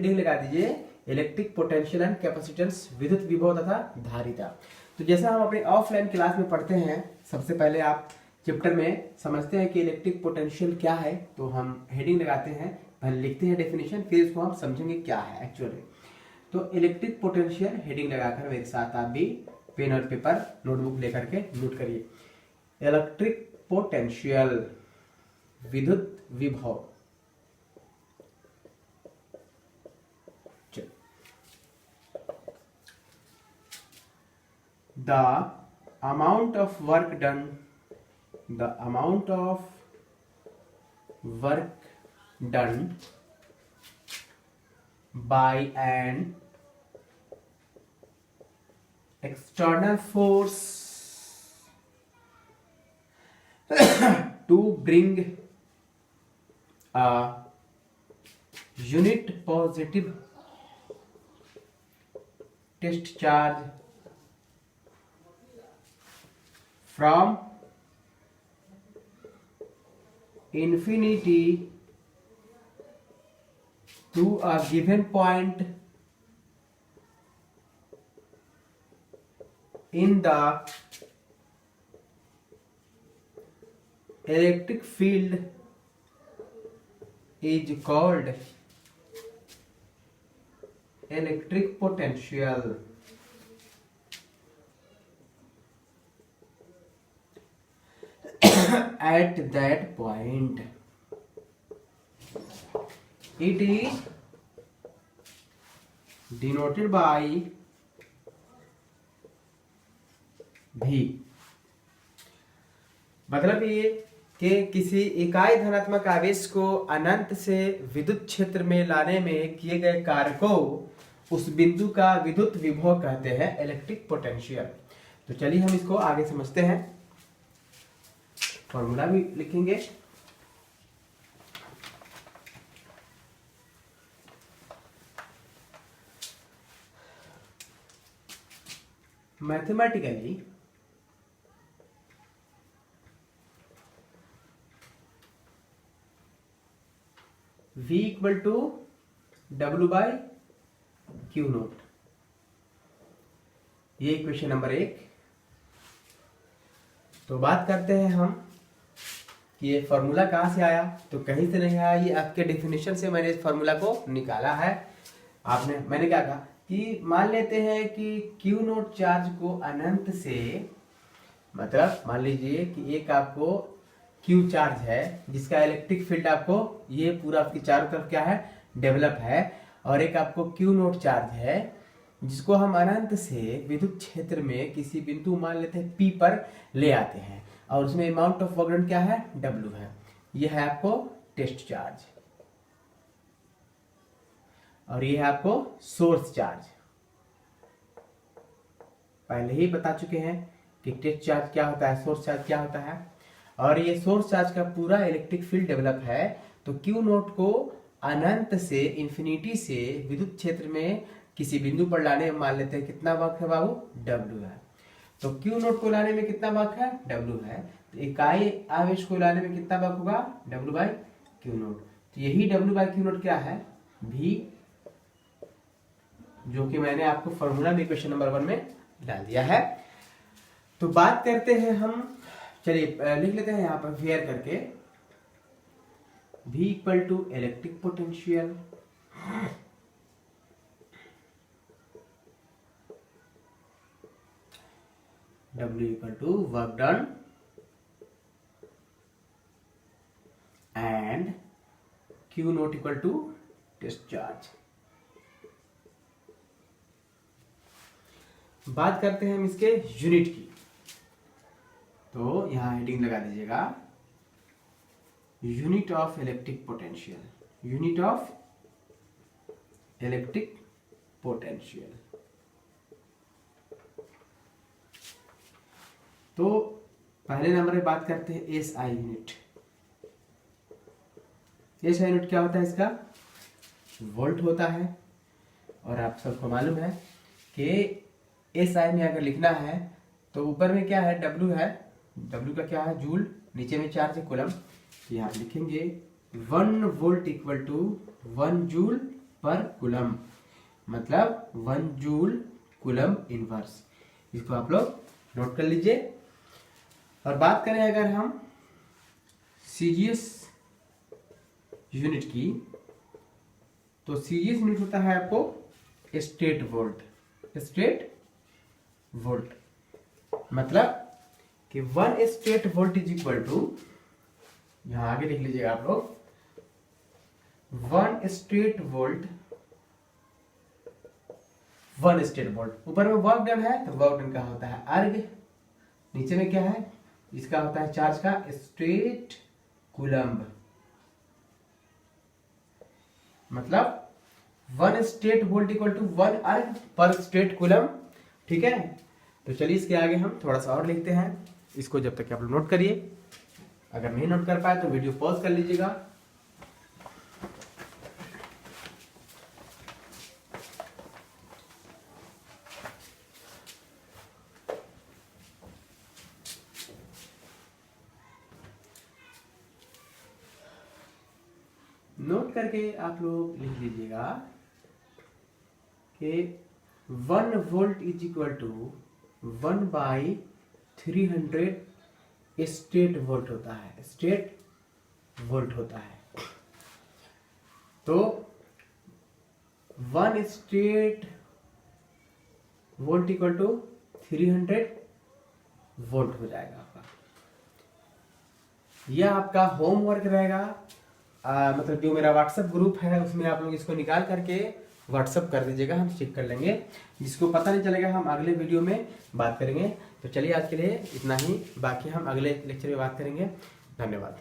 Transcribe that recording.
Heading लगा दीजिए electric potential and capacitance, विद्युत विभव तथा धारिता। तो जैसा हम अपने ऑफलाइन क्लास में पढ़ते हैं, सबसे पहले आप चैप्टर में समझते हैं कि इलेक्ट्रिक पोटेंशियल क्या है, तो हम हेडिंग लगाते हैं, पहले लिखते हैं डेफिनेशन, फिर इसको हम समझेंगे क्या है एक्चुअली। तो इलेक्ट्रिक पोटेंशियल हेडिंग लगाकर मेरे साथ आप भी पेन और पेपर नोटबुक लेकर के नोट करिए। इलेक्ट्रिक पोटेंशियल, विद्युत विभव। The amount of work done by an external force to bring a unit positive test charge from infinity to a given point in the electric field is called electric potential. At that point, it is denoted by V। मतलब ये कि किसी इकाई धनात्मक आवेश को अनंत से विद्युत क्षेत्र में लाने में किए गए कार्य को उस बिंदु का विद्युत विभव कहते हैं, इलेक्ट्रिक पोटेंशियल। तो चलिए हम इसको आगे समझते हैं, फॉर्मूला भी लिखेंगे। Mathematically V equal to W by q naught, ये इक्वेशन नंबर 1। तो बात करते हैं हम कि ये फॉर्मूला कहाँ से आया, तो कहीं से नहीं आया, ये आपके डेफिनेशन से मैंने इस फॉर्मूला को निकाला है। मैंने क्या कहा कि मान लेते हैं कि क्यू नोट चार्ज को अनंत से, मतलब मान लीजिए कि एक आपको क्यू चार्ज है जिसका इलेक्ट्रिक फील्ड आपको ये पूरा आपकी चारों तरफ क्या है, डेवलप है, और एक आपको क्यू नोट चार्ज है जिसको हम अनंत से विद्युत क्षेत्र में किसी बिंदु मान लेते हैं P पर ले आते हैं, और उसमें अमाउंट ऑफ वर्क डन क्या है, W है। ये है आपको टेस्ट चार्ज, और ये है आपको सोर्स चार्ज। पहले ही बता चुके हैं कि टेस्ट चार्ज क्या होता है, सोर्स चार्ज क्या होता है, और ये सोर्स चार्ज का पूरा इलेक्ट्रिक फील्ड डेवलप है। तो क्यू नोट को अनंत से इन्फिनिटी से विद्युत क्षेत्र में किसी बिंदु पर लाने में मान लेते हैं कितना वर्क है बाबू, W है। तो क्यू नोट को लाने में कितना वर्क है, W है। तो इकाई आवेश को लाने में कितना वर्क होगा, W बाई क्यू नोट। तो यही W बाई क्यू नोट क्या है, V, जो कि मैंने आपको फॉर्मूला में इक्वेशन नंबर 1 में डाल दिया है। तो बात करते हैं हम, चलिए लिख लेते हैं यहाँ पर वेयर करके, V equal to electric potential W equal to work done and Q naught equal to test charge. बात करते हैं हम इसके यूनिट की, तो यहां हेडिंग लगा दीजिएगा unit of electric potential, unit of electric potential. तो पहले नंबर में बात करते हैं SI यूनिट। SI यूनिट क्या होता है, इसका वोल्ट होता है, और आप सबको मालूम है कि SI में अगर लिखना है तो ऊपर में क्या है, W है, W का क्या है, जूल, नीचे में चार्ज है कूलम। यहाँ लिखेंगे 1 volt equal to 1 joule per coulomb, मतलब 1 जूल कूलम इनवर्स। इसको आप लोग नोट कर लीजिए। और बात करें अगर हम सीजीएस यूनिट की, तो सीजीएस यूनिट होता है आपको स्टेट वोल्ट। स्टेट वोल्ट मतलब कि 1 stat volt is equal to, यहां आगे लिख लीजिएगा आप लोग, 1 स्टेट वोल्ट, 1 स्टेट वोल्ट। ऊपर में वर्क डन है तो वर्क डन का होता है अर्ग, नीचे में क्या है, इसका होता है चार्ज का स्टेट कूलम्ब। मतलब 1 स्टेट वोल्ट इक्वल टू 1 अर्ग पर स्टेट कूलम्ब। ठीक है, तो चलिए इसके आगे हम थोड़ा सा और लिखते हैं। इसको जब तक आप लोग नोट करिए, अगर नहीं नोट कर पाए तो वीडियो पॉज कर लीजिएगा। नोट करके आप लोग लिख लीजिएगा कि 1 volt is equal to 1/300 stat volt होता है। स्टेट वोल्ट होता है। तो 1 stat volt equal to 300 volt हो जाएगा आपका। यह आपका होमवर्क रहेगा। मतलब जो मेरा व्हाट्सएप ग्रुप है उसमें आप लोग इसको निकाल करके व्हाट्सएप कर दीजिएगा, हम चेक कर लेंगे। जिसको पता नहीं चलेगा हम अगले वीडियो में बात करेंगे। तो चलिए आज के लिए इतना ही, बाकी हम अगले लेक्चर में बात करेंगे। धन्यवाद।